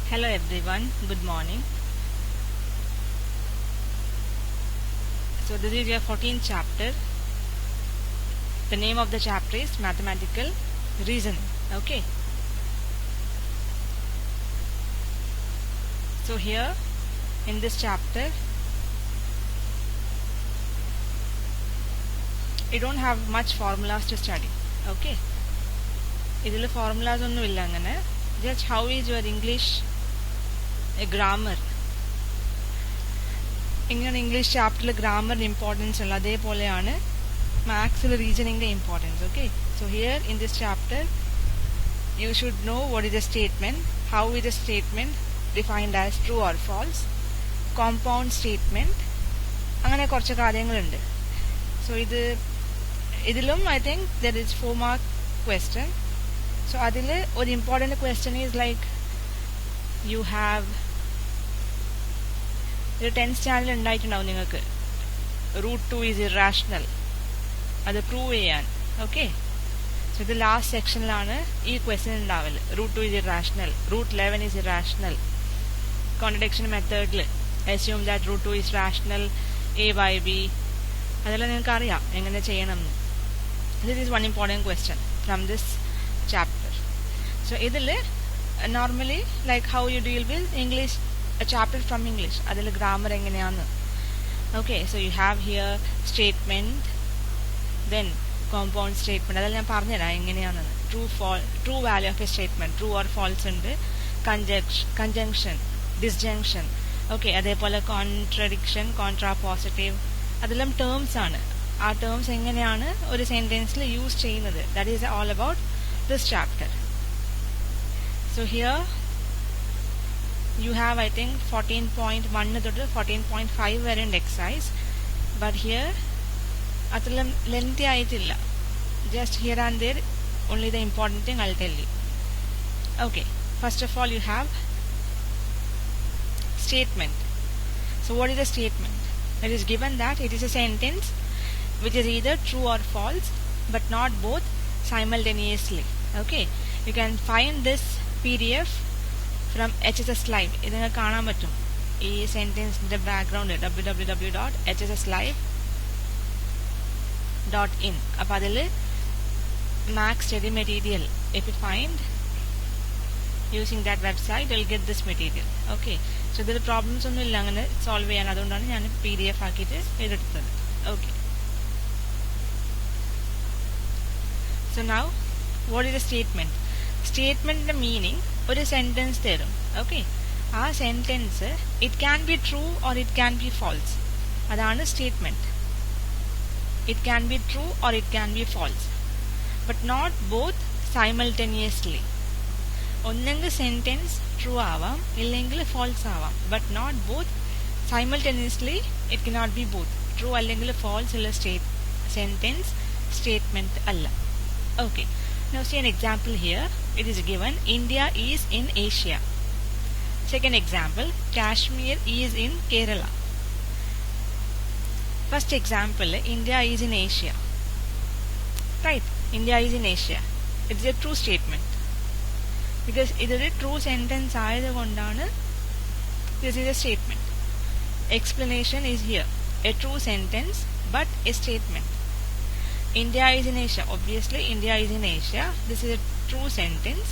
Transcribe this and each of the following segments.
Hello everyone, good morning. So this is your 14th chapter. The name of the chapter is Mathematical Reasoning. Okay. So here in this chapter you don't have much formulas to study. Okay. ഇതിൽ formulas ഒന്നുമില്ല അങ്ങനെ. Just how is your English a grammar? ഇങ്ങനെ English ചാപ്റ്ററിൽ ഗ്രാമറിന് importance ഉള്ള അതേപോലെയാണ് മാത്സിൽ റീസണിങ്ങിന്റെ importance. Okay, so here in this chapter you should know what is a statement, how is a statement defined as true or false, compound statement, അങ്ങനെ കുറച്ച് കാര്യങ്ങളുണ്ട്. സോ ഇതിലും I think there is 4 mark question. So അതിൽ ഒരു important question is like you have ഒരു 10th standard ഉണ്ടായിട്ടുണ്ടാവും നിങ്ങൾക്ക്, √2 is irrational, അത് പ്രൂവ് ചെയ്യാൻ. ഓക്കെ, സോ ഇത് ലാസ്റ്റ് സെക്ഷനിലാണ് ഈ ക്വസ്റ്റ്യൻ ഉണ്ടാവല്. √2 is irrational, √11 is irrational. Contradiction മെത്തേഡിൽ assume that √2 is rational, a/b, അതെല്ലാം നിങ്ങൾക്ക് അറിയാം എങ്ങനെ ചെയ്യണം. This is one important question from this chapter. So ഇതിൽ normally like how you deal with English, a chapter from English, അതിൽ ഗ്രാമർ എങ്ങനെയാന്ന്. Okay, so you have here statement, then compound statement, അതെല്ലാം ഞാൻ പറഞ്ഞുതരാം എങ്ങനെയാണെന്ന്. True value of a statement, true or false ഉണ്ട്, conjunction, disjunction. Okay, അതേപോലെ contradiction, contrapositive, അതെല്ലാം ടേംസ് ആണ്. ആ ടേംസ് എങ്ങനെയാണ് ഒരു സെന്റൻസിൽ യൂസ് ചെയ്യുന്നത്, that is all about this chapter. So here you have I think 14.1 തൊട്ട് 14.5 വരെ ഉണ്ട് എക്സസൈസ്. ബട്ട് ഹിയർ അത്രയും ലെങ്തി ആയിട്ടില്ല. Just here and there only the important thing I'll tell you. Okay, first of all you have statement. So what is a statement? It is given that it is a sentence which is either true or false but not both simultaneously. Okay, you can find this PDF from HSS Live. ഇത് നിങ്ങൾക്ക് കാണാൻ പറ്റും ഈ സെന്റൻസിന്റെ background www.hsslive.in. അപ്പം അതിൽ maths study material if you find using that website will get this material. Okay, so ഇതിൽ problems ഒന്നും ഇല്ല അങ്ങനെ സോൾവ് ചെയ്യാൻ, അതുകൊണ്ടാണ് ഞാൻ PDF ആക്കിയിട്ട് എഴുതെടുത്തത്. Okay, so now what is a statement? സ്റ്റേറ്റ്മെന്റിന്റെ മീനിങ് ഒരു സെന്റൻസ് തരും. ഓക്കെ, ആ sentence it can be true or it can be false, അതാണ് statement. It can be true or it can be false but not both simultaneously. ഒന്നെങ്കിൽ sentence true ആവാം, ഇല്ലെങ്കിൽ false ആവാം, but not both simultaneously. It cannot be both. True അല്ലെങ്കിൽ false ഉള്ള sentence statement അല്ല. Okay, now see an example here. It is given India is in Asia. Second example, Kashmir is in Kerala. First example, India is in Asia. Right, India is in Asia. It is a true statement because it is a true sentence ആയതുകൊണ്ടാണ് this is a statement. Explanation is here. A true sentence but a statement. India is in Asia. Obviously, India is in Asia. This is a true sentence.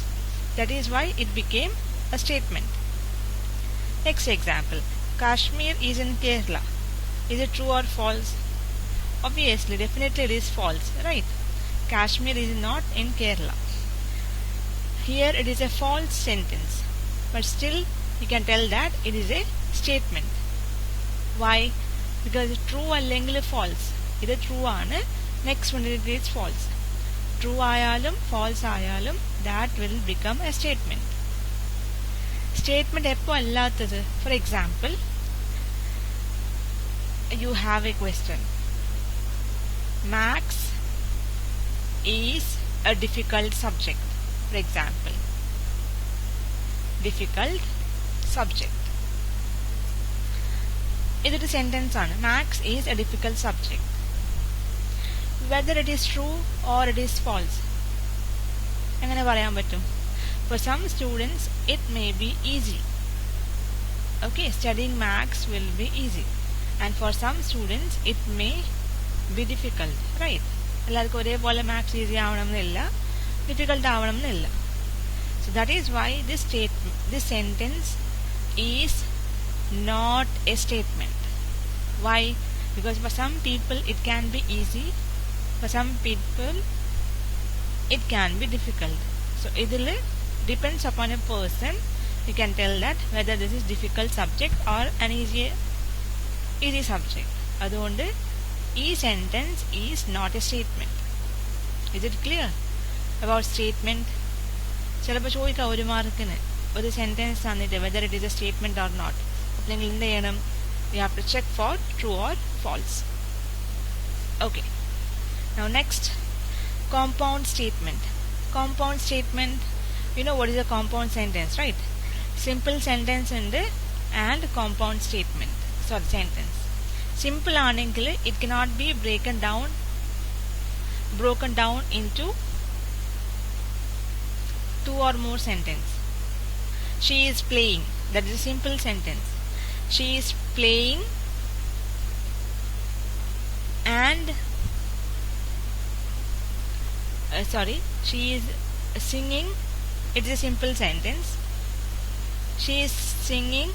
That is why it became a statement. Next example. Kashmir is in Kerala. Is it true or false? Obviously, definitely it is false, right? Kashmir is not in Kerala. Here it is a false sentence. But still, you can tell that it is a statement. Why? Because true അല്ലെങ്കിൽ false. ഇത് true ആണ്. Next one it is false. True ആയാലും false ആയാലും that will become a statement. Statement എപ്പോ അല്ലാത്തത്? For example, you have a question. Maths is a difficult subject. For example, difficult subject. ഇതൊരു sentence ആണ്. Maths is a difficult subject. Whether it is true or it is false, എങ്ങനെ പറയാൻ പറ്റും? For some students it may be easy. Okay, studying maths will be easy, and for some students it may be difficult, right? എല്ലാവർക്കും ഒരേപോലെ maths easy ആവണമെന്നില്ല, difficult ആവണമെന്നില്ല. So that is why this sentence is not a statement. Why? Because for some people it can be easy, for some people it can be difficult. So idil depends upon a person. You can tell that whether this is difficult subject or an easy subject. Adonde ee sentence is not a statement. Is it clear about statement? ചിലപ്പോൾ ചോദിക്കാം ഒരു മാർക്കിന് ഒരു sentence തന്നിട്ട് whether it is a statement or not. അപ്പോൾ നിങ്ങൾ എന്ത് ചെയ്യണം? You have to check for true or false. Okay, now next, compound statement. Compound statement, you know what is a compound sentence, right? Simple sentence and compound statement. Sorry, sentence. Simple aanengil it cannot be broken down into two or more sentence. She is playing, that is a simple sentence. She is playing and she is singing. It is a simple sentence. She is singing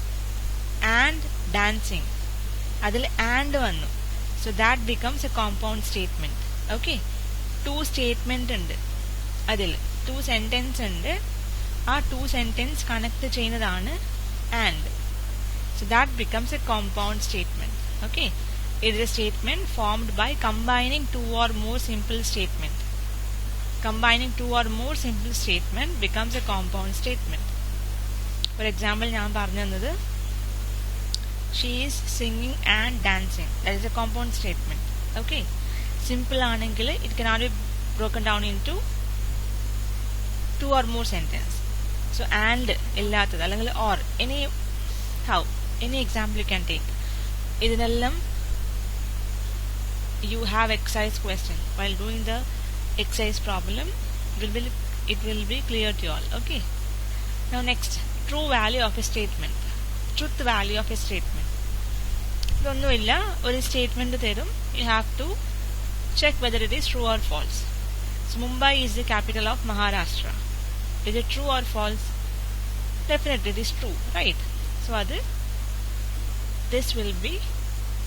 and dancing. Adil and vannu, so that becomes a compound statement. Okay, two statement undu, adil two sentence undu, aa two sentence connect cheynadana and, so that becomes a compound statement. Okay, it is a statement formed by combining two or more simple statement. Combining two or more simple statement becomes a compound statement. For example, ഞാൻ പറഞ്ഞു തന്നത് she is singing and dancing, that is a compound statement. Okay, simple ആണെങ്കിൽ it cannot be broken down into two or more sentence. So and ഇല്ലാത്തത് അല്ലെങ്കിൽ or any example you can take. ഇതിനെല്ലാം you have exercise question. While doing the exercise problem, it will be clear to you all. Okay, now next, true value of a statement. Truth value of a statement. ഇതൊന്നുമില്ല, ഒരു statement തരും, you have to check whether it is true or false. So Mumbai is the capital of Maharashtra. Is it true or false? Definitely it is true, right? So this will be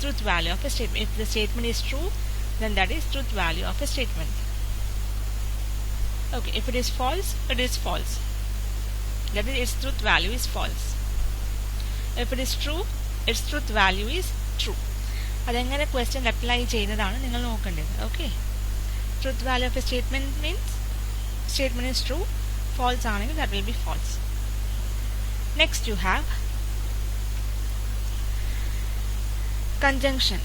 truth value of a statement. If the statement is true, then that is truth value of a statement. Okay, if it is false, it is false. That is, its truth value is false. If it is true, its truth value is true. അതെങ്ങനെ question apply ചെയ്യുന്നതാണ് നിങ്ങൾ നോക്കേണ്ടത്. Okay, truth value of a statement means statement is true, false ആണെങ്കിൽ that will be false. Next you have conjunction.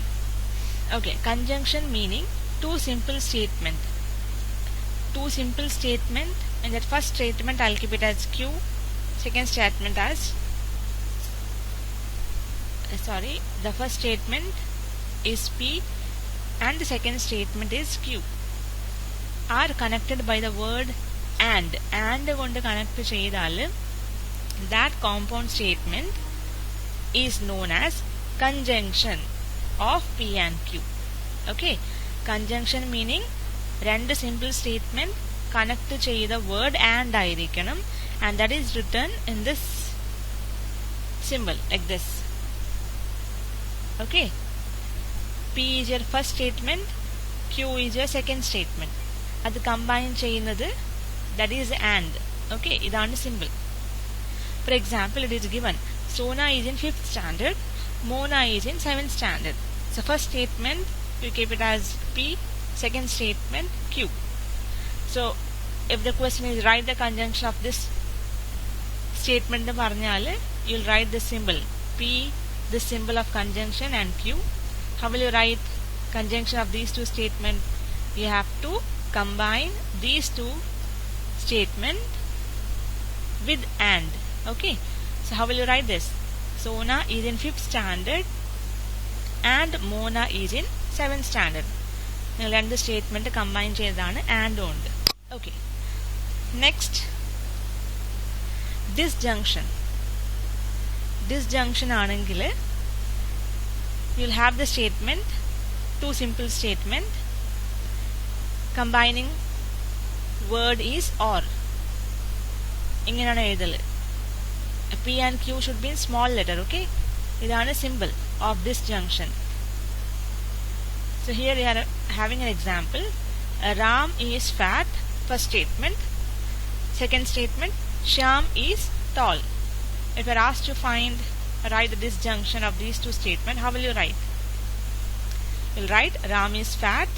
Okay, conjunction meaning two simple statement. And that first statement I'll keep it as Q, second statement as the first statement is P and the second statement is Q, are connected by the word and kondu connect cheyidal that compound statement is known as conjunction of P and Q. Okay, conjunction meaning രണ്ട് simple statement connect ചെയ്ത word and ആയിരിക്കണം, and that is written in this symbol like this. Okay, P is your first statement, Q is your second statement. അത് combine ചെയ്യുന്നത് that is and. Okay, ഇതാണ് symbol. For example, it is given Sona is in 5th standard, Mona is in 7th standard. So first statement you keep it as P, second statement Q. So if the question is write the conjunction of this statement nu parnal, you will write the symbol P, this symbol of conjunction, and Q. How will you write conjunction of these two statements? You have to combine these two statement with and. Okay, so how will you write this? Sona is in 5th standard and Mona is in 7th standard. നിങ്ങൾ രണ്ട് statement combine ചെയ്തതാണ് and ഉണ്ട്. Okay, next disjunction ആണെങ്കിൽ you'll have the statement, two simple statement combining word is or. ഇങ്ങനെയാണ് എഴുതല്. P and Q should be in small letter. Okay, ഇതാണ് symbol of disjunction. So here we are having an example. Ram is fat, first statement. Second statement, Shyam is tall. If you are asked to write the disjunction of these two statements, how will you write? You will write Ram is fat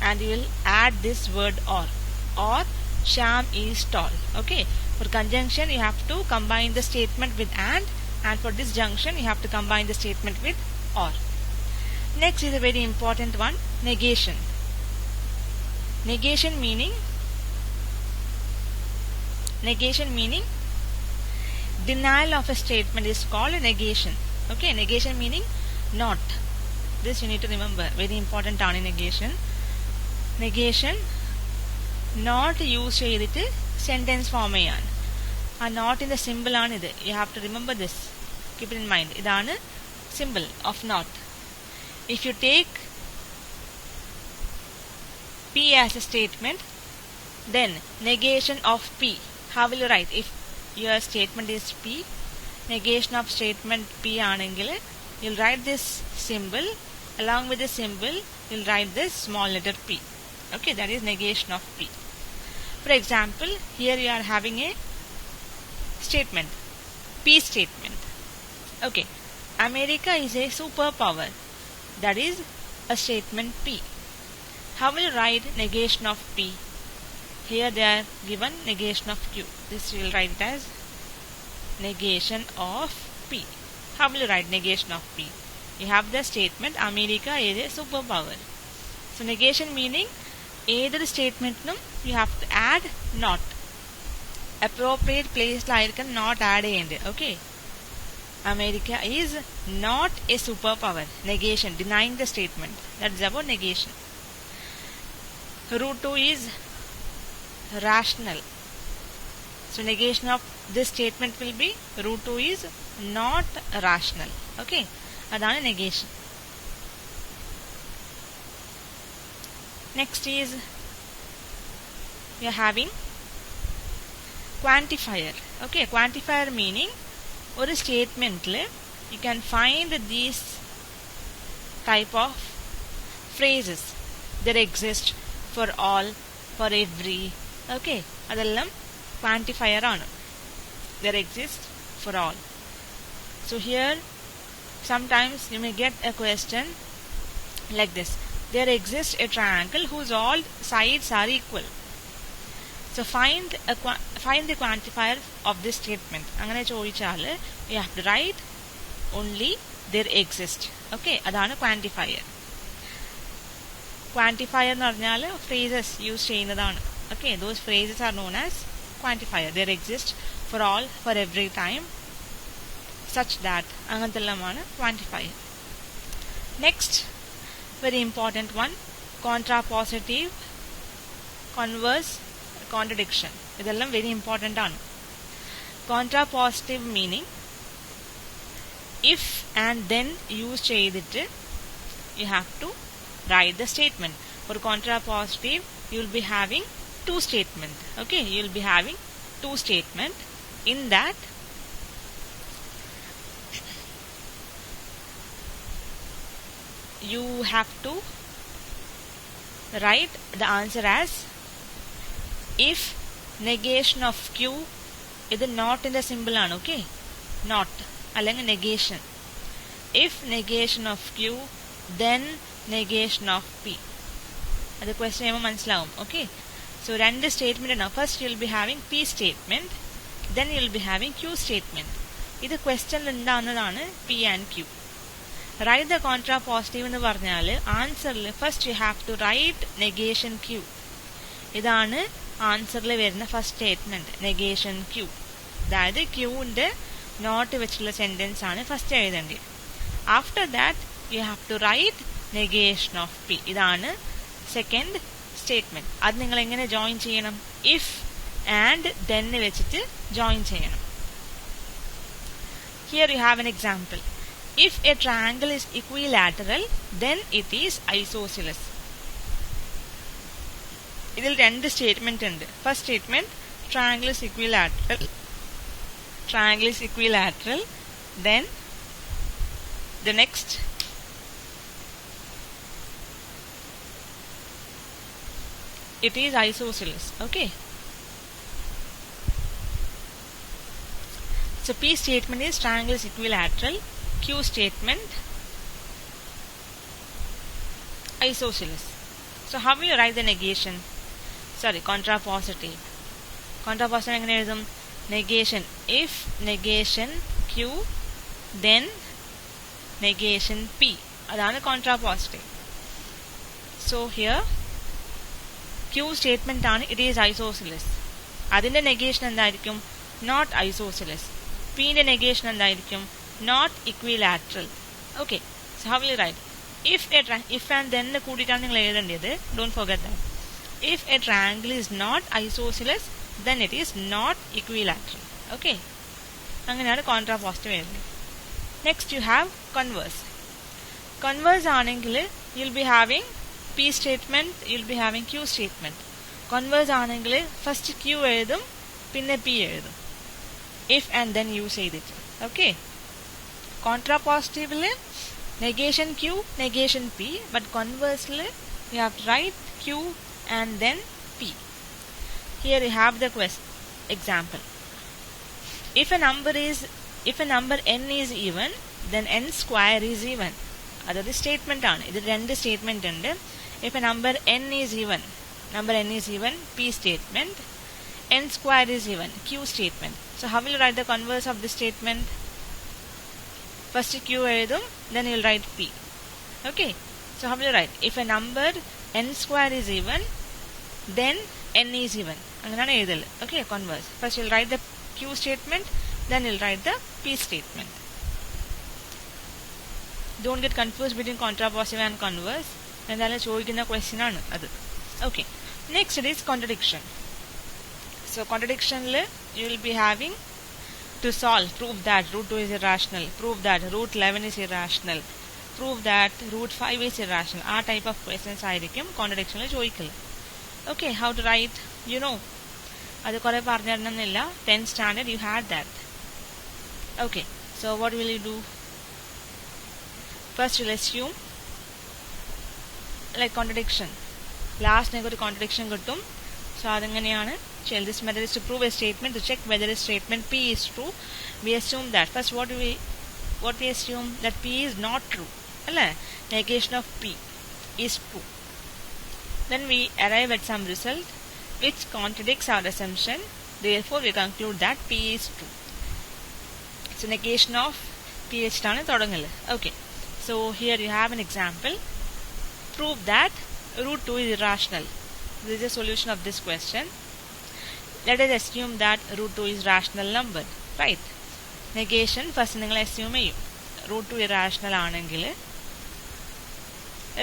and you will add this word or Shyam is tall. Okay, for conjunction you have to combine the statement with and for disjunction you have to combine the statement with or. Next is a very important one, negation. Negation meaning denial of a statement is called negation. Okay, negation meaning not. This you need to remember, very important ആണ് negation. Negation not use ചെയ്തിട്ട് sentence form ചെയ്യാൻ. ആ not in the symbol ആണ് ഇത്. You have to remember this, keep it in mind. ഇതാണ് symbol of not. If you take P as a statement, then negation of P, how will you write? If your statement is P, negation of statement P ആണെങ്കിൽ you'll write this symbol, along with the symbol you'll write this small letter P. Okay, that is negation of P. For example, here you are having a statement, P statement. Okay, America is a superpower, that is a statement P. How will you write negation of P? Here they are given negation of Q. This you will write it as negation of P. How will you write negation of P? You have the statement America is a superpower. So negation meaning either statement you have to add not. Appropriate place like not add end. Okay, America is not a superpower. Negation, denying the statement. That is about negation. Root 2 is rational. So negation of this statement will be root 2 is not rational. Okay, adana negation. Next is we are having quantifier. Okay, quantifier meaning or a statement you can find these type of phrases. There exist for all, for every. Okay, adellam quantifier aanu. There exists for all. So here sometimes you may get a question like this: there exists a triangle whose all sides are equal. So find the quantifier of this statement. Angane choichal you have to write only there exist. Okay, adana quantifier. Quantifier എന്ന് പറഞ്ഞാൽ phrases use ചെയ്യുന്നതാണ്. Okay, those phrases are known as quantifier. There exist for all, for every time, such that അങ്ങനത്തെല്ലാമാണ് quantifier. Next, very important one, contrapositive, converse, contradiction. ഇതെല്ലാം very important ആണ്. Contrapositive meaning if and then use ചെയ്തിട്ട് you have to write the statement. For contrapositive you will be having two statement. Okay, you will be having two statement. In that you have to write the answer as if negation of Q ഇത് not in the symbol ആണ്. Okay, not അല്ലെങ്കിൽ negation. If negation of Q, then negation of P. അത് question ചെയ്യുമ്പോൾ മനസ്സിലാവും. Okay, so രണ്ട് statement ആണ്. First you will be having P statement, then you will be having Q statement. ഇത് question ഉണ്ടാകുന്നതാണ് P and Q. Write the contrapositive എന്ന് പറഞ്ഞാൽ ആൻസറിൽ first you have to write negation Q. ഇതാണ് ആൻസറിൽ വരുന്ന ഫസ്റ്റ് സ്റ്റേറ്റ്മെന്റ്, നെഗേഷൻ Q. അതായത് ക്യൂവിന്റെ നോട്ട് വെച്ചുള്ള സെന്റൻസ് ആണ് ഫസ്റ്റ് എഴുതേണ്ടത്. After that you have to write negation of P. ഇതാണ് സെക്കൻഡ് സ്റ്റേറ്റ്മെന്റ്. അത് നിങ്ങൾ എങ്ങനെ ജോയിൻ ചെയ്യണം? ഇഫ് and then വെച്ചിട്ട് join ചെയ്യണം. Here you have an example. If a triangle is equilateral, then it is isosceles. ഇതിൽ രണ്ട് സ്റ്റേറ്റ്മെന്റ് ഉണ്ട്. First statement triangle is equilateral. Triangle is equilateral. Then the next it is isosceles. Okay. So P statement is triangle is equilateral. Q statement isosceles. So how will you write the negation? Sorry, contrapositive. Contrapositive എങ്ങനെ എഴുതും? Negation. If negation Q, then negation P. അതാണ് contrapositive. So here Q statement ആണ് it is isosceles. അതിന്റെ negation എന്തായിരിക്കും? Not isosceles. P ന്റെ negation എന്തായിരിക്കും? Not equilateral. Okay. So how will you write? If and then കൂടിയിട്ടാണ് നിങ്ങൾ എഴുതേണ്ടത്. Don't forget that. If a triangle is not isosceles, then it is not equilateral. Okay. അങ്ങനെയാണ് contrapositive എഴുതുന്നത്. Next you have converse. Converse ആണെങ്കിൽ you'll be having P statement, you'll be having Q statement. Converse ആണെങ്കിൽ first Q എഴുതും പിന്നെ P എഴുതും. If and then use ചെയ്തിട്ട്. Okay. Contrapositive negation Q, negation P, but conversely you have to write Q and then P. Here you have the example. If a number n is even, then n square is even. That is statement ആണ്. ഇത് രണ്ട് statement ഉണ്ട്. If a number n is even, P statement, n square is even, Q statement. So how will you write the converse of this statement? First Q എഴുതും, then you will write P. Okay. So how will you write? If a number n square is even, then n is even. അങ്ങനെയാണ് എഴുതൽ. Okay, converse. First you will write the Q statement, then you will write the P statement. Don't get confused between contrapositive and converse. എന്തായാലും ചോദിക്കുന്ന question ആണ് അത്. Okay. Next it is contradiction. So contradiction you will be having to solve, prove that root 2 is irrational, prove that root 11 is irrational, prove that root 5 is irrational. ആ type of questions ആയിരിക്കും contradiction ചോദിക്കൽ. Okay, how to write? You know. അത് കുറേ പറഞ്ഞിരുന്നില്ല. 10th standard you had that. Okay, so what will you do? First you'll assume like contradiction. Last നിങ്ങൾക്ക് ഒരു contradiction കിട്ടും. So അതെങ്ങനെയാണ്? This method is to prove a statement, to check whether a statement P is true. We assume that. First what we assume that P is not true. Negation of P is true. Then we arrive at some result which contradicts our assumption. Therefore we conclude that P is true. So negation of P ആണ് തുടങ്ങൽ. Okay. So here you have an example. Prove that root 2 is irrational. This is a solution of this question. Let us assume that root 2 is rational number. Right. Negation first നിങ്ങൾ assume ചെയ്യും. root 2 irrational ആണെങ്കിൽ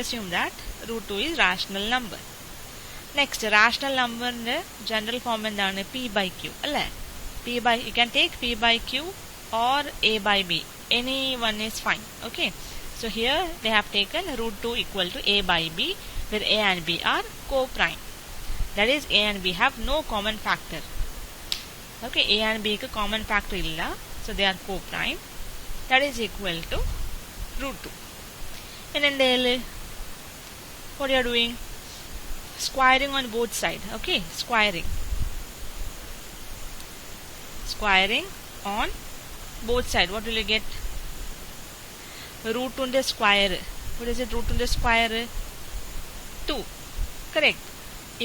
assume that root 2 is rational number. Next, rational number general form എന്താണ്? P by Q. അല്ലേ? You can take P by Q or A by B. Any one is fine. Okay. So here they have taken root 2 equal to A by B, where A and B are co-prime. That is, A and B have no common factor. Okay, A and B common factor illa, so they are co-prime. That is equal to root 2. And then what you are doing? Squaring on both sides. Okay, squaring on both sides. What will you get? Root 2 into square. What is it? Root 2 into square 2. Correct.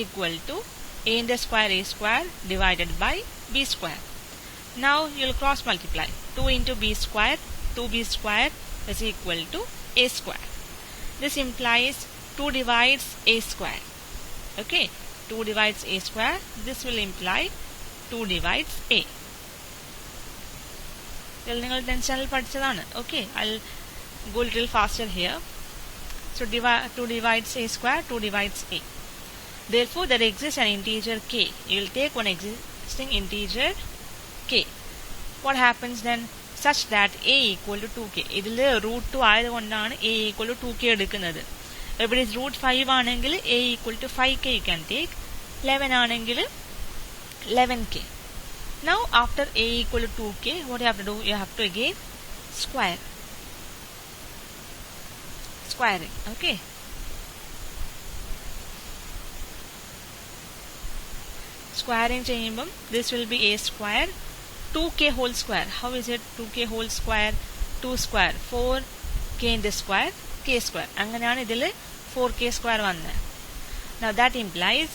Equal to A into square A square divided by B square. Now you will cross multiply. 2 into B square, 2B square is equal to A square. This implies 2 divides A square. Okay, 2 divides A square. This will imply 2 divides A. Okay, I'll go a little faster here. So 2 divides A square, 2 divides A. Therefore, there exists an integer k. You will take existing integer k. What happens then? Such that a equal to 2k. ഇതിൽ root 2 ആയതുകൊണ്ടാണ് a equal to 2k എടുക്കുന്നത്. If it is root 5 ആണെങ്കിൽ a equal to 5k you can take. 11 ആണെങ്കിൽ 11k. Now after a equal to 2k, what you have to do? You have to again squaring. Okay. Squaring ചെയ്യുമ്പം this will be a square. 2k whole square. How is it 2k whole square? 2 square. 4k into square, k square. അങ്ങനെയാണ് ഇതിൽ 4k square വന്നത്. Now that implies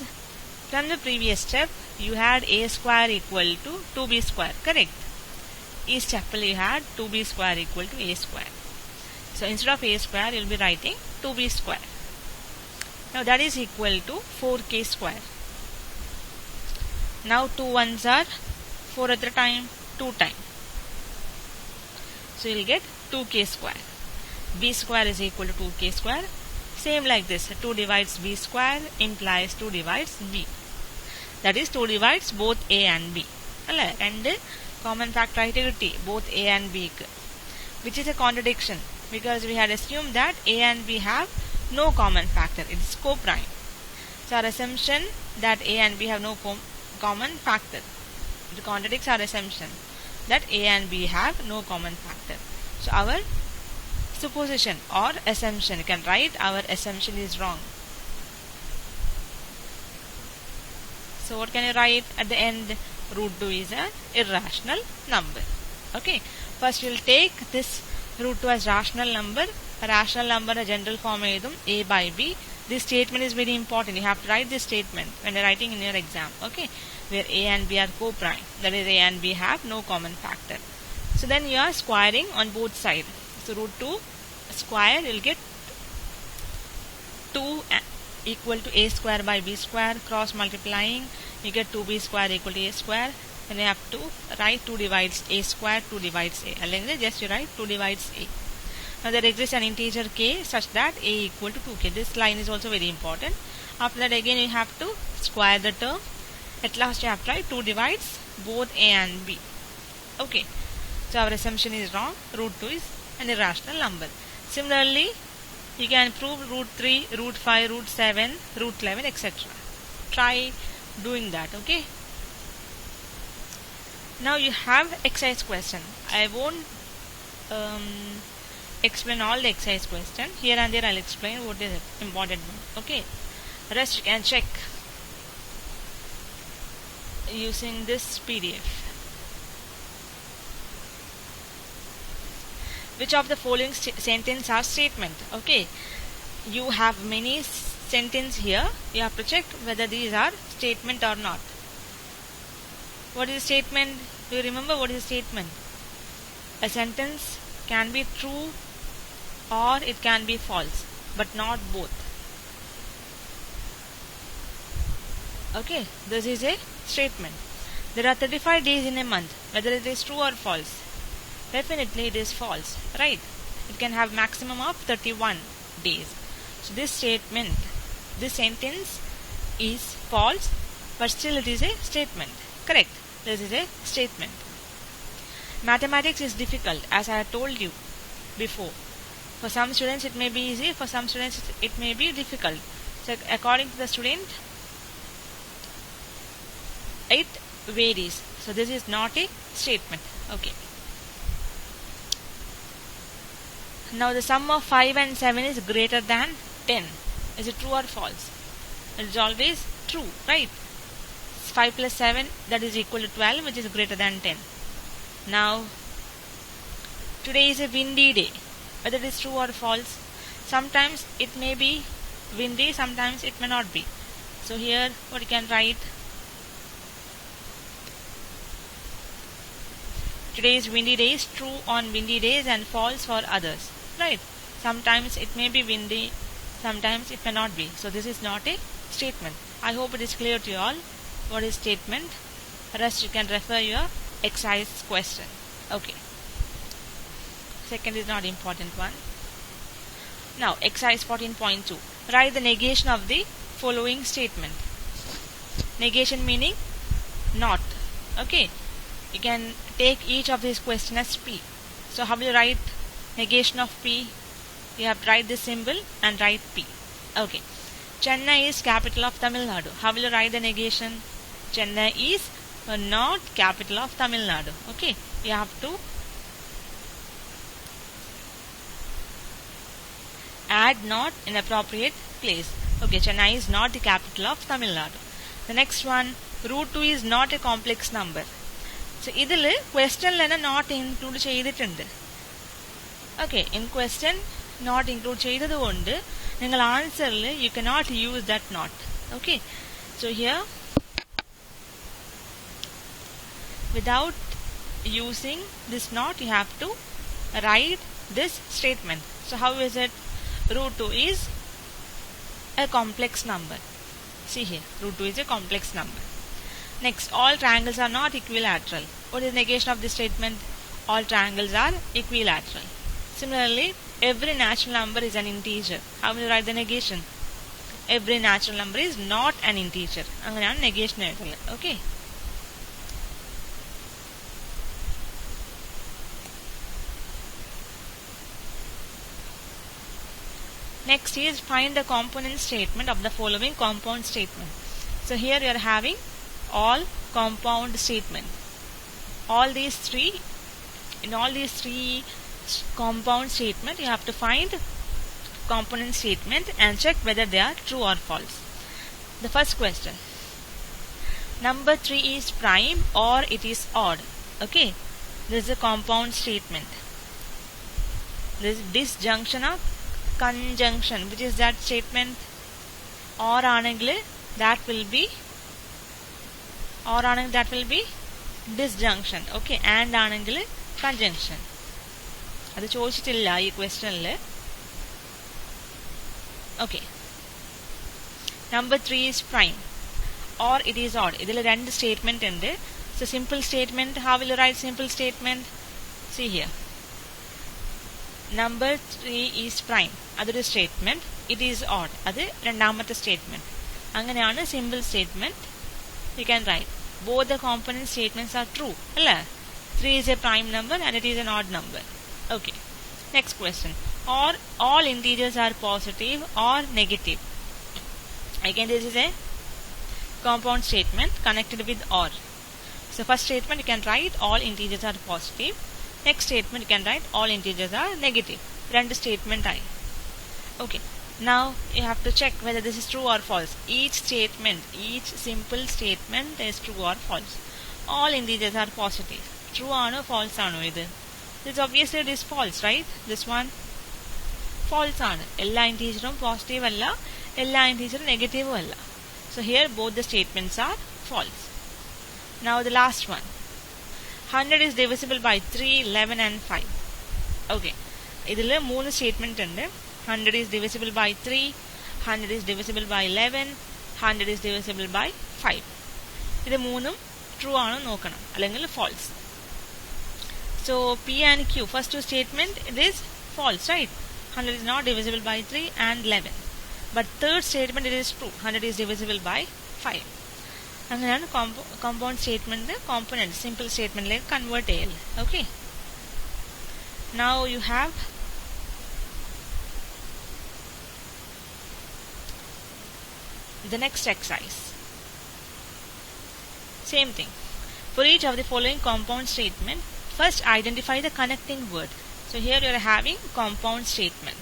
from the previous step you had a square equal to 2b square. Correct? Each step you had 2b square equal to a square. So instead of a square you will be writing 2b square. Now that is equal to 4k square. Now 2 ones are 4 at the time, 2 times. So you will get 2k square. B square is equal to 2k square. Same like this, 2 divides b square implies 2 divides b. That is 2 divides both a and b. And common factor identity both a and b, which is a contradiction because we had assumed that a and b have no common factor. It is co-prime. So our assumption that a and b have no common factor, it contradicts our assumption that a and b have no common factor. So our supposition or assumption, you can write our assumption is wrong. So what can you write at the end? Root 2 is an irrational number. Okay. First we will take this root 2 as rational number. A rational number a general form edum a by b. This statement is very important. You have to write this statement when you are writing in your exam. Okay. Where a and b are co-prime. That is a and b have no common factor. So then you are squaring on both sides. So root 2 square you will get 2 equal to a square by b square. Cross multiplying you get 2b square equal to a square. Then you have to write 2 divides a square, 2 divides a. അല്ലെങ്കിൽ just you write 2 divides a. Now there exists an integer k such that a equal to 2k. This line is also very important. After that again you have to square the term. At last you have to write 2 divides both a and b. Okay. So our assumption is wrong. Root 2 is an irrational number. Similarly, you can prove root 3, root 5, root 7, root 11, etc. Try doing that. Okay. Now you have exercise question. I won't explain all the exercise question. Here and there I'll explain what is important one. Okay. Rest you can check using this PDF. Which of the following sentence are statement? Okay. You have many sentence here. You have to check whether these are statement or not. What is a statement? Do you remember what is a statement? A sentence can be true or it can be false, but not both. Okay, this is a statement. There are 35 days in a month. Whether it is true or false? Definitely it is false, right? It can have maximum of 31 days. So this statement, this sentence is false, but still it is a statement. Correct. This is a statement. Mathematics is difficult, as I have told you before. For some students it may be easy, for some students it may be difficult. So according to the student, it varies. So this is not a statement. Okay. Now the sum of 5 and 7 is greater than 10. Is it true or false? It is always true, right? 5 plus 7, that is equal to 12, which is greater than 10. Now, today is a windy day. Whether it is true or false? Sometimes it may be windy, sometimes it may not be. So here, what you can write? Today is windy day is true on windy days and false for others. Right? Sometimes it may be windy, sometimes it may not be. So this is not a statement. I hope it is clear to you all what is statement. Rest you can refer your exercise question. Okay. Second is not important one. Now exercise 14.2. Write the negation of the following statement. Negation meaning not. Okay, you can take each of these questions as P. So how will you write negation of P? You have to write this symbol and write P. Okay, Chennai is capital of Tamil Nadu. How will you write the negation? Chennai is not capital of Tamil Nadu. Okay, you have to add not in appropriate place. Okay, Chennai is not the capital of Tamil Nadu. The next one, root 2 is not a complex number. So ഇതിൽ ക്വസ്റ്റനിൽ note include ചെയ്തിട്ടുണ്ട്. Okay, in question note include ചെയ്തതുകൊണ്ട് നിങ്ങൾ ആൻസറിൽ you cannot use that note. Okay, so here without using this not you have to write this statement. So how is it? Root 2 is a complex number. See here, root 2 is a complex number. Next, all triangles are not equilateral. What is the negation of this statement? All triangles are equilateral. Similarly, every natural number is an integer. How will you write the negation? Every natural number is not an integer. അങ്ങനെയാണ് negation എഴുതുന്നത്. Okay. Next is find the component statement of the following compound statement. So here you are having all compound statement. All these three compound statement you have to find component statement and check whether they are true or false. The first question, number 3 is prime or it is odd. Okay, this is a compound statement. This disjunction of conjunction, which is that statement? Or angle that will be disjunction. Okay, and angle conjunction. അത് ചോദിച്ചിട്ടില്ല ഈ ക്വസ്റ്റനിൽ. Okay, number 3 is prime or it is odd. ഇതിൽ രണ്ട് statement ഉണ്ട്. So simple statement, how will you write simple statement? See here, number 3 is prime, അതൊരു statement. It is odd, അത് രണ്ടാമത്തെ statement. അങ്ങനെയാണ് simple statement. U can right both the component statements are true. അല്ലേ? 3 is a prime number and it is an odd number. Okay, next question, all integers are positive or negative. Again, this is a compound statement connected with or. So first statement you can write all integers are positive. Next statement you can write all integers are negative. രണ്ട് statement ആയി. Okay, now you have to check whether this is true or false. Each simple statement is true or false. All integers are positive. True ആണോ false ആണോ ഇത്? This obviously it is false, right? This one false ആണ്. എല്ലാ ഇന്റീജറും positive അല്ല, എല്ലാ ഇന്റീജറും നെഗറ്റീവും അല്ല. So here both the statements are false. Now the last one, 100 is divisible by 3, 11 and 5. Okay, ഇതിൽ മൂന്ന് സ്റ്റേറ്റ്മെന്റ് ഉണ്ട്. 100 is divisible by 3, 100 is divisible by 11, 100 is divisible by 5. ഇത് മൂന്നും ട്രൂ ആണോ നോക്കണം, അല്ലെങ്കിൽ false. So P and Q, first two statement, it is false, right? 100 is not divisible by 3 and 11. But third statement, it is true, 100 is divisible by 5. അങ്ങനെയാണ് compound statement component simple statement like convert ചെയ്യൽ. Okay, now you have the next exercise. Same thing, for each of the following compound statement, first identify the connecting word. So here you are having compound statement.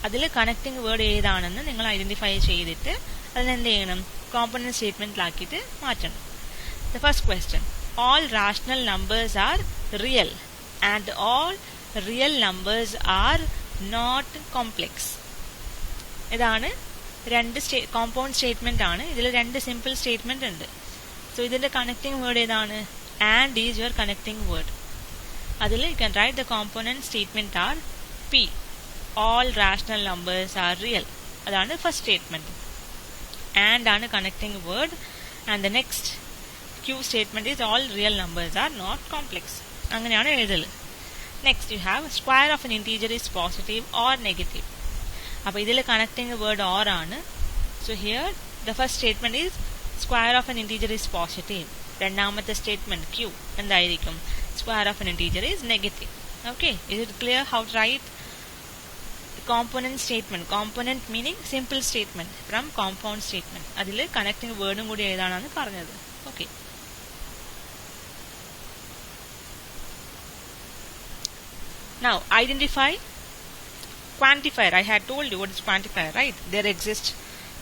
അതിൽ connecting word ഏതാണെന്ന് നിങ്ങൾ identify ചെയ്തിട്ട് അതിനെന്ത് ചെയ്യണം, component സ്റ്റേറ്റ്മെന്റിലാക്കിയിട്ട് മാറ്റണം. The first question, all rational numbers are real and all real numbers are not complex. ഇതാണ് രണ്ട് compound statement ആണ്. ഇതിൽ രണ്ട് സിമ്പിൾ സ്റ്റേറ്റ്മെന്റ് ഉണ്ട്. സോ ഇതിന്റെ കണക്റ്റിംഗ് വേർഡ് ഏതാണ്? And is your connecting word. അതിൽ you can write the component statement are p, all rational numbers are real. അതാണ് ഫസ്റ്റ് സ്റ്റേറ്റ്മെന്റ്. ആൻഡ് ആണ് connecting word. And the next Q statement is all real numbers are not complex. അങ്ങനെയാണ് എഴുതൽ. Next you have square of an integer is positive or negative. അപ്പോൾ ഇതിൽ connecting word or ആണ്. So here the first statement is Square of an integer is positive. രണ്ടാമത്തെ statement Q എന്തായിരിക്കും? Square of an integer is negative. Okay, is it clear how to write component statement? Component meaning simple statement from compound statement. അതിൽ connecting wordും കൂടി ഏതാണെന്ന് പറഞ്ഞത്. Okay. Now identify quantifier. I had told you what is quantifier, right? There exists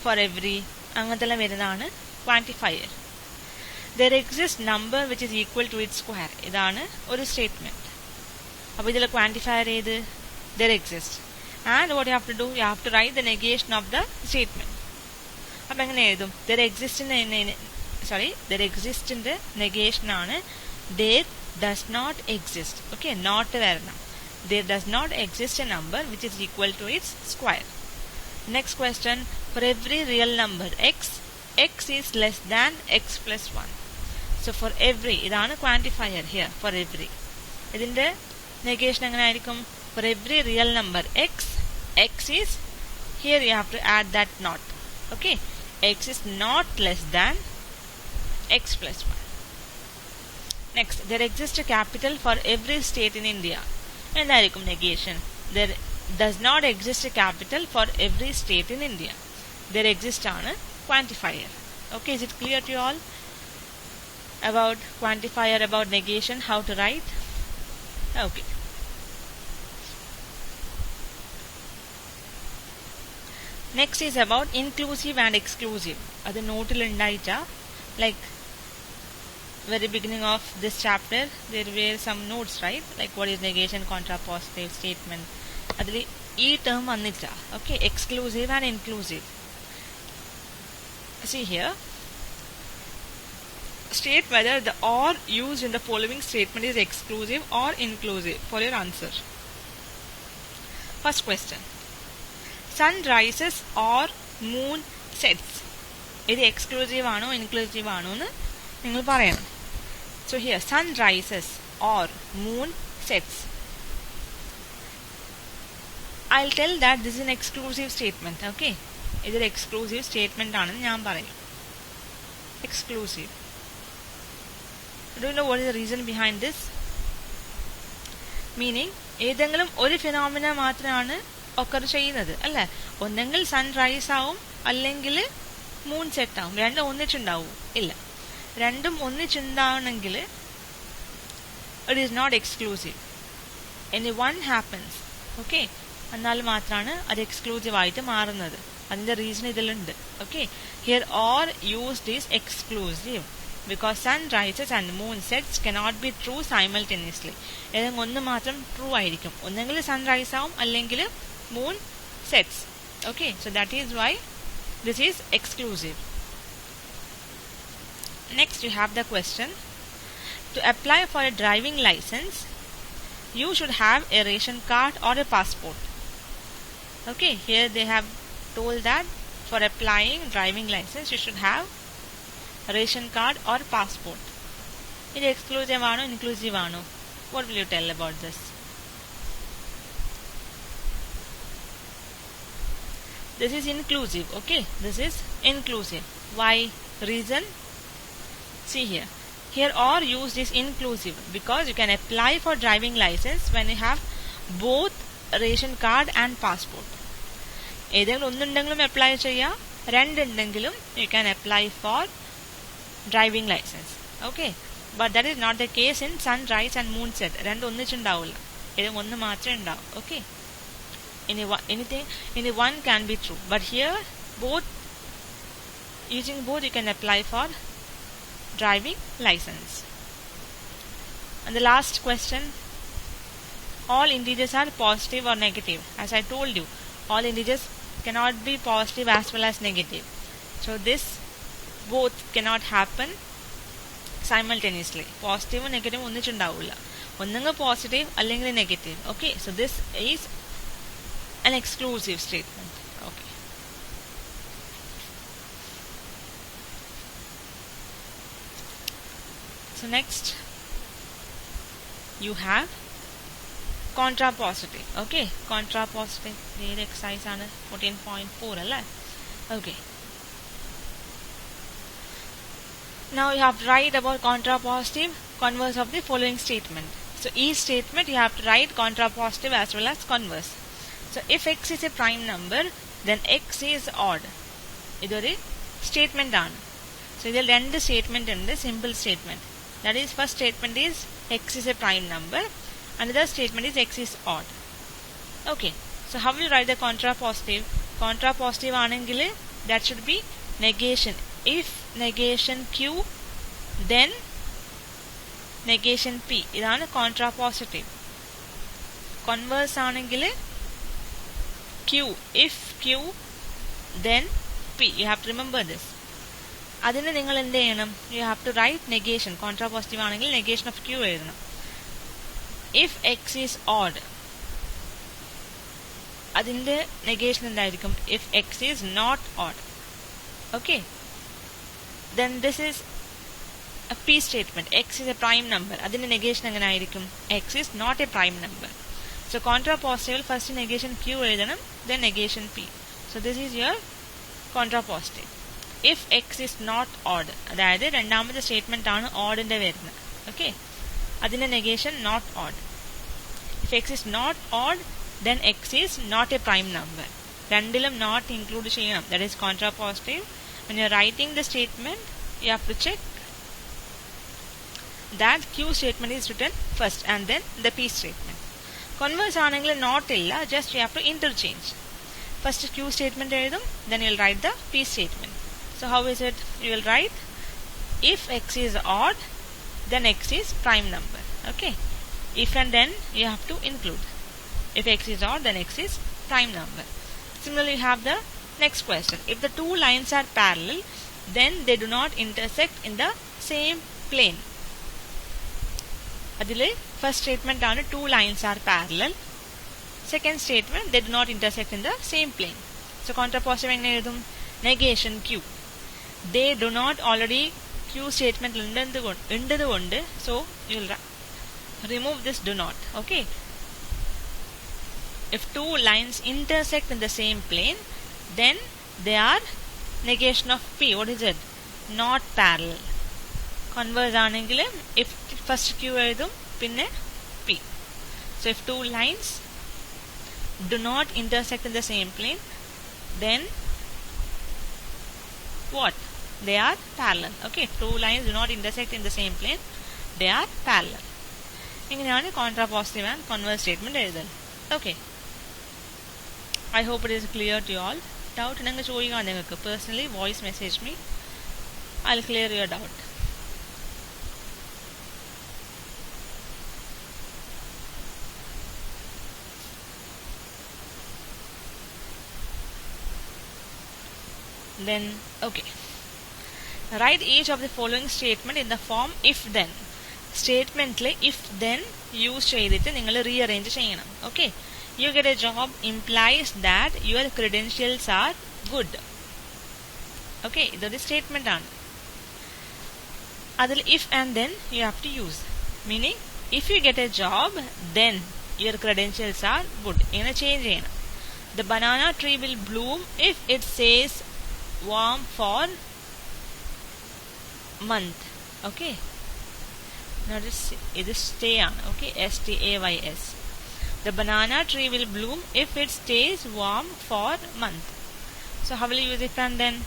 for every അങ്ങനത്തെല്ലാം വരുന്നതാണ് quantifier. There exists number which is equal to its square. ഇതാണ് ഒരു statement. അപ്പോൾ ഇതിലെ quantifier ഏത്? There exists. And what you have to do? You have to write the negation of the statement. അപ്പോൾ എങ്ങനെ എഴുതും? There exists in the negation ആണ് there does not exist. Okay, not വരണം. There does not exist a number which is equal to its square. Next question, for every real number x is less than x plus 1. So for every, idana quantifier here, for every. Idinte negation engane aayirikkum? For every real number x is, here you have to add that not. Okay, x is not less than x plus 1. Next, there exists a capital for every state in India. എന്തായിരിക്കും negation? There does not exist a capital for every state in India. There exists ആണ് quantifier. Okay, is it clear to you all about quantifier, about negation, how to write? Okay. Next is about inclusive and exclusive. അത് നോട്ടിൽ ഉണ്ടായിട്ടാ, like very beginning of this chapter there were some notes, right? Like what is negation, contrapositive statement. അതിൽ ഈ term വന്നിട്ടാ. Okay, exclusive and inclusive. See here, state whether the or used in the following statement is exclusive or inclusive for your answer. First question, sun rises or moon sets. ഇത് exclusive ആണോ inclusive ആണോ എന്ന് നിങ്ങൾ പറയണം. So here, sun rises or moon sets. I'll tell that this is an exclusive statement. Okay, ഇതൊരു exclusive statement ആണെന്ന് ഞാൻ പറയും. Exclusive. Do you know what is the reason behind this? Meaning, ഏതെങ്കിലും ഒരു ഫിനോമിന മാത്രമാണ് occur ചെയ്യുന്നത് അല്ലേ? ഒന്നെങ്കിൽ സൺ റൈസ് ആവും, അല്ലെങ്കിൽ മൂൺ സെറ്റ് ആവും. രണ്ടും ഒന്നിച്ചുണ്ടാവും? ഇല്ല. രണ്ടും ഒന്നിച്ചുണ്ടാവണമെങ്കിൽ it is not exclusive. Any one happens, okay, എന്നാൽ മാത്രമാണ് അത് എക്സ്ക്ലൂസീവ് ആയിട്ട് മാറുന്നത്. അതിന്റെ റീസൺ ഇതിലുണ്ട്. Okay, here or used is exclusive because sun rises and moon sets cannot be true simultaneously. ഏതെങ്കിലും ഒന്ന് മാത്രം ട്രൂ ആയിരിക്കും. ഒന്നെങ്കിൽ സൺ റൈസ് ആവും, അല്ലെങ്കിൽ moon sets. Okay, so that is why this is exclusive. Next you have the question, to apply for a driving license you should have a ration card or a passport. Okay, here they have told that for applying driving license you should have a ration card or passport. Is it exclusive aano inclusive aano? What will you tell about this? This is inclusive. Okay, this is inclusive. Why? Reason? See here, here or used is inclusive because you can apply for driving license when you have both ration card and passport. ഏതെങ്കിലും ഒന്നുണ്ടെങ്കിലും apply ചെയ്യാം, രണ്ടുണ്ടെങ്കിലും you can apply for driving license. Okay, but that is not the case in sunrise and moonset. രണ്ടും ഒന്നിച്ചുണ്ടാവില്ല, ഏതെങ്കിലും ഒന്ന് മാത്രമേ ഉണ്ടാവും. Okay, any one can be true, but here both, using both you can apply for driving license. And the last question, all integers are positive or negative. As I told you, all integers cannot be positive as well as negative. So this both cannot happen simultaneously. Positive and negative ഒന്നിച്ചുണ്ടാവില്ല. ഒന്നെങ്കിൽ positive അല്ലെങ്കിൽ negative. Okay, so this is an exclusive statement. Okay. So next you have contrapositive. Okay, contrapositive ഏത് exercise ആണ്? 14.4 അല്ലേ? Okay, Now you have to write about contrapositive converse of the following statement. So each statement you have to write contrapositive as well as converse. So if x is a prime number, then x is odd. ഇതൊരു statement ആണ്. So ഇതിൽ രണ്ട് statement ഉണ്ട്, simple statement. That is, first statement is x is a prime number. Another statement is x is odd. Okay. So how will you write the contrapositive? Contrapositive ആണെങ്കിൽ that should be negation. If negation q, then negation p. ഇതാണ് contrapositive. Converse ആണെങ്കിൽ q. If q, then p. You have to remember this. അതിന് നിങ്ങൾ എന്ത് ചെയ്യണം? You have to write negation. Contrapositive ആണെങ്കിൽ negation of q എഴുതണം. If x is odd, അതിന്റെ negation എന്തായിരിക്കും? If x is not odd. Okay. Then this is a p statement. X is a prime number. അതിന്റെ negation എങ്ങനെ ആയിരിക്കും? X is not a prime number. So contrapositive first negation q എഴുതണം, then negation p. So this is your contrapositive. If x is not odd, അതായത് രണ്ടാമത്തെ statement ആണ് ഓഡിന്റെ വരുന്നത്. Okay. അതിന്റെ negation not odd. If x is not odd, then x is not a prime number. രണ്ടിലും not include ചെയ്യണം. That is contrapositive. When you are writing the statement, you have to check that q statement is written first and then the p statement. Converse ആണെങ്കിൽ not ഇല്ല, just you have to interchange. First q statement എഴുതും, then you will write the p statement. So how is it? You will write if x is odd, then x is prime number. Okay. If and then you have to include. If x is odd, then x is prime number. Similarly, you have the next question. If the two lines are parallel, then they do not intersect in the same plane. അതിലെ first statement ആണ് two lines are parallel. Second statement, they do not intersect in the same plane. So contrapositive എങ്ങനെ എഴുതും? Negation q. They do not already q statement ഉണ്ടതുകൊണ്ട്, so you will remove this do not. Okay. If two lines intersect in the same plane, then they are negation of p. What is it? Not parallel. Converse ആണെങ്കിൽ if first q എഴുതും, പിന്നെ p. So if two lines do not intersect in the same plane, then what? They are parallel. Okay. If two lines do not intersect in the same plane, they are parallel. ഇങ്ങനെയാണ് contrapositive and converse statement എഴുതൽ. Okay. I hope it is clear to you all. Doubt ഉണ്ടെങ്കിൽ ചോദിക്കാം നിങ്ങൾക്ക്. Personally, voice message me. I'll clear your doubt. Then, okay. Write each of the following statement in the form if then. Statemently if then use ചെയ്തിട്ട് നിങ്ങൾ rearrange ചെയ്യണം. Okay. You get a job implies that your credentials are good. Okay. ഇതൊരു statement ആണ്. അതിൽ if and then you have to use. Meaning, if you get a job, then your credentials are good. ഇങ്ങനെ change ചെയ്യണം. The banana tree will bloom if it stays warm for month. Okay. Notice it is stay on. Okay. stays. The banana tree will bloom if it stays warm for month. So how will you use if and then?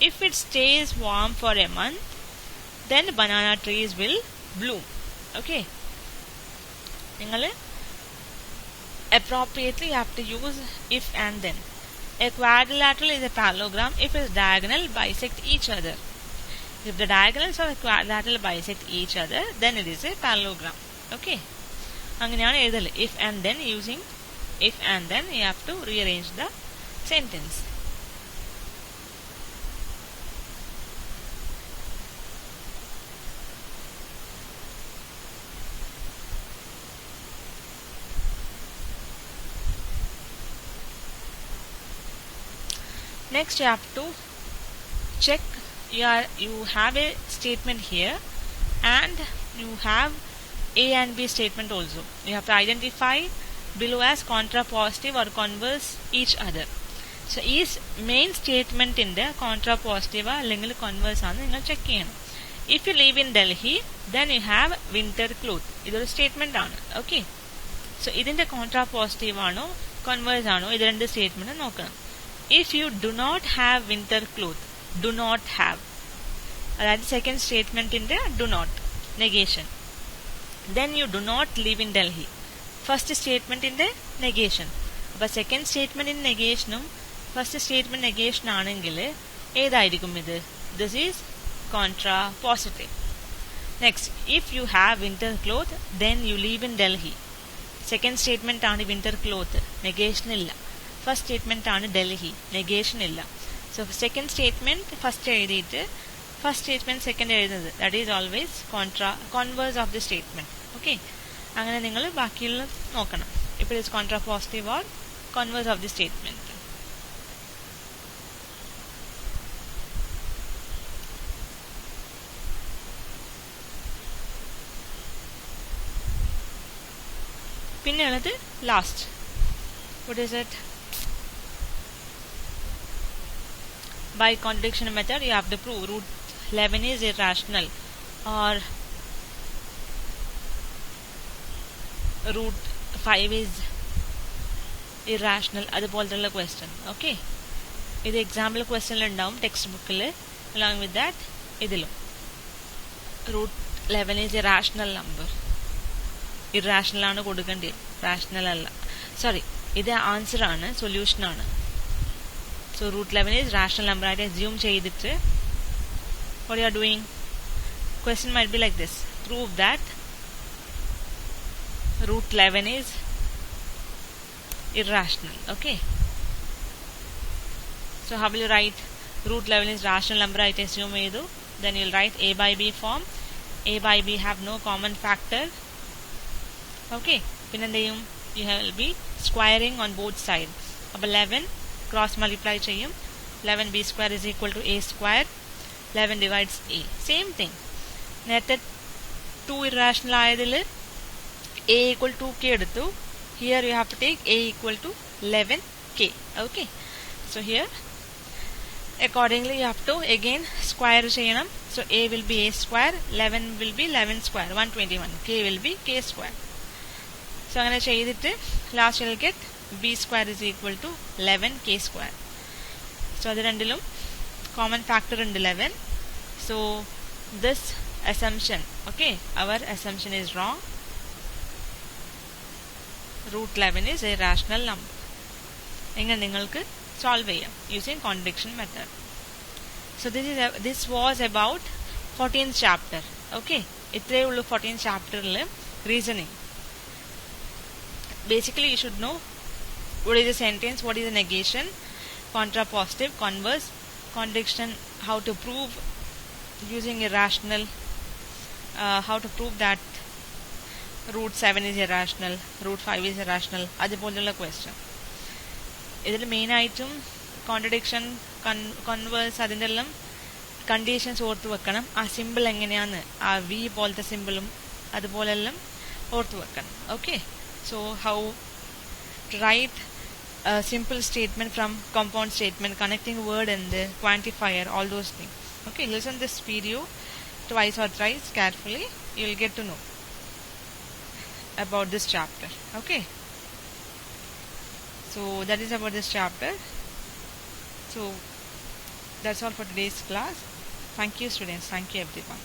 If it stays warm for a month, then banana trees will bloom. Okay. നിങ്ങൾ appropriately you have to use if and then. A quadrilateral is a parallelogram if its diagonal bisect each other. If the diagonals of a quadrilateral bisect each other, then it is a parallelogram. Okay. അങ്ങനെയാണ് എഴുതൽ. If and then, using if and then you have to rearrange the sentence. Next you have to check you have a statement here and you have A and B statement also. You have to identify below as contrapositive or converse each other. So each main statement in the contrapositive അല്ലെങ്കിൽ converse ആണ് നിങ്ങൾ check ചെയ്യണം. If you live in Delhi, then you have winter cloth. ഇതൊരു statement ആണ്. Okay, so ഇതിന്റെ contrapositive ആണോ converse ആണോ ഇത് രണ്ട് സ്റ്റേറ്റ്മെന്റ് നോക്കണം. If you do not have winter cloth, do not have, അതായത് സെക്കൻഡ് സ്റ്റേറ്റ്മെന്റിന്റെ do not negation. Then you do not live in Delhi, first സ്റ്റേറ്റ്മെന്റിന്റെ നെഗേഷൻ. അപ്പൊ സെക്കൻഡ് സ്റ്റേറ്റ്മെന്റിന്റെ നെഗേഷനും ഫസ്റ്റ് സ്റ്റേറ്റ്മെന്റ് നെഗേഷൻ ആണെങ്കിൽ ഏതായിരിക്കും ഇത്? This is contrapositive. Next, if you have winter cloth, then you live in Delhi. Second statement ആണ് winter cloth, negation ഇല്ല. First statement ആണ് Delhi, negation ഇല്ല. So second statement first എഴുതിയിട്ട് first statement second എഴുതുന്നത്, that is always converse of the statement. Okay, അങ്ങനെ നിങ്ങൾ ബാക്കിയുള്ള നോക്കണം. If it is contrapositive or converse of the statement. പിന്നെയുള്ളത് last. what is it? By contradiction method you have to prove root 11 is irrational or root 5 is irrational. അതുപോലത്തുള്ള question. Okay, ഇത് example ക്വസ്റ്റ്യനിൽ ഉണ്ടാവും text ബുക്കിൽ, along with that ഇതിലും. root 11 is irrational number. Irrational ആണ് കൊടുക്കേണ്ടത്, rational അല്ല. Sorry, ഇത് ആൻസർ ആണ്, സൊല്യൂഷൻ ആണ്. So root 11 is rational number ആയിട്ട് അസ്യൂം ചെയ്തിട്ട് what you are doing, question might be like this: prove that root 11 is irrational. Okay, so how will you write root 11 is rational number ആയിട്ട് assume ചെയ്തു? Then you will write a by b form. a by b have no common factor. Okay, പിന്നെന്തെയും you will be squaring on both sides. അപ്പോൾ 11 cross multiply ചെയ്യും. 11 b square is equal to a square. 11 divides a. Same thing. നേരത്തെ 2 irrational ആയതിൽ a equal to k എടുത്തു. Here you have to take a equal to 11k. Okay, so here accordingly you have to again square ചെയ്യണം. So a will be a square, 11 will be 11 square, 121. k will be k square. So അങ്ങനെ ചെയ്തിട്ട് last will get b square is equal to 11k square. So അത് രണ്ടിലും common factor ഉണ്ട് 11. So this assumption, okay, our assumption is wrong. Root 11 is a rational number. എങ്ങനെ നിങ്ങൾക്ക് solve ചെയ്യാം using contradiction method. So this was about 14th chapter. ഓക്കെ, ഇത്രയേ ഉള്ളൂ 14th ചാപ്റ്ററിൽ reasoning. Basically you should know what is a sentence, what is a negation, contrapositive, converse, contradiction, how to prove using irrational, how to prove that root 7 is irrational, root 5 is irrational. അതുപോലുള്ള question. ഇതിൽ മെയിനായിട്ടും contradiction, converse, അതിൻ്റെ എല്ലാം conditions ഓർത്ത് വെക്കണം. ആ simple എങ്ങനെയാന്ന്, ആ വി പോലത്തെ സിമ്പിളും അതുപോലെല്ലാം ഓർത്ത് വെക്കണം. Okay, so how to write a simple statement from compound statement, connecting word and the quantifier, all those things. Okay, listen this video twice or thrice carefully, you will get to know about this chapter. Okay, so that is about this chapter. So that's all for today's class. Thank you students, thank you everyone.